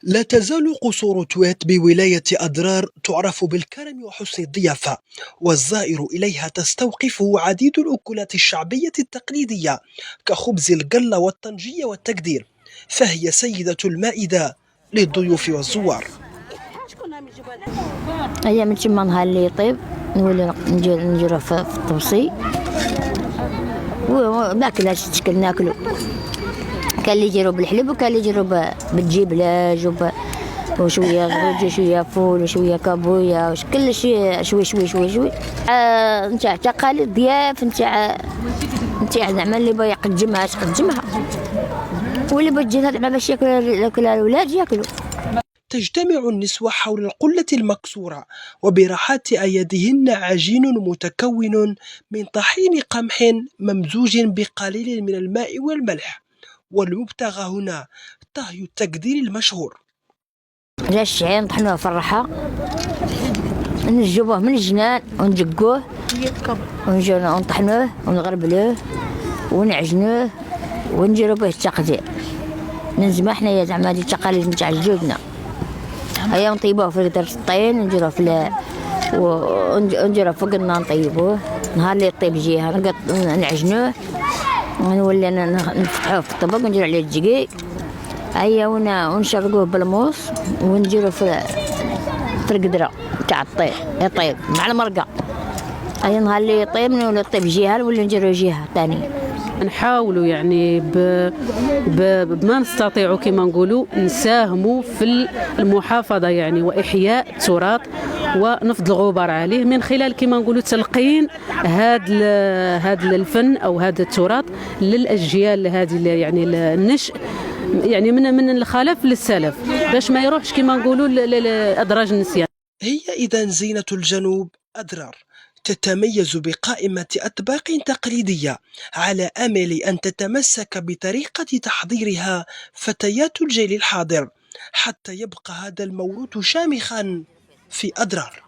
لا تزال قصور تويت بولاية أدرار تعرف بالكرم وحسن الضيافة، والزائر إليها تستوقفه عديد الأكلات الشعبية التقليدية كخبز القلة والطنجية والتقدير، فهي سيدة المائدة للضيوف والزوار. هي من تما نهار اللي يطيب نولي نديروه في الطبسي وماكلاش تشكل ناكلو. كان اللي يديروا بالحليب وكان اللي يديروا بالجبلاج وشويه زوج وشويه فول وشويه كابويا وكل شيء شوي شوي شوي شوي. نتاع تقاليد ضياف نتاع زعما اللي باغي يقدمها تقدمها، واللي باغي تجي زعما باش ياكل الولاد ياكلوا. تجتمع النسوة حول القلة المكسورة وبراحات أيديهن عجين متكون من طحين قمح ممزوج بقليل من الماء والملح، والمبتغى هنا طهي التقدير المشهور. جا الشعير نطحنوه في الرحى نجيبوه من الجنان ونجقوه ونجيو نطحنوه ونغربلوه ونعجنوه ونديرو به التقدير. نلزمو حنايا زعما هادي التقاليد نتاع جدودنا. هيا نطيبوه في قدرة الطين نديروه في ونديروه فوق النار نطيبوه. نهار اللي يطيب جهة نعجنوه ونولي نفتحوه في الطبق ونديرو عليه الدقيق. هيا ونشرقوه بالموس ونديروه في القدرة تاع الطيب يطيب مع المرقة. هيا نهار اللي يطيب نولي يطيب جهة نولي نديرو جهة ثانية. نحاولوا يعني بما نستطيعوا كما نقولوا نساهموا في المحافظة يعني وإحياء التراث ونفض الغبار عليه من خلال كما نقولوا تلقين هذا الفن أو هذا التراث للأجيال هذه يعني النشء يعني من الخلف للسلف باش ما يروحش كما نقولوا لأدراج النسيان. هي إذن زينة الجنوب أدرار تتميز بقائمة أطباق تقليدية على أمل أن تتمسك بطريقة تحضيرها فتيات الجيل الحاضر حتى يبقى هذا الموروث شامخا في أدرار.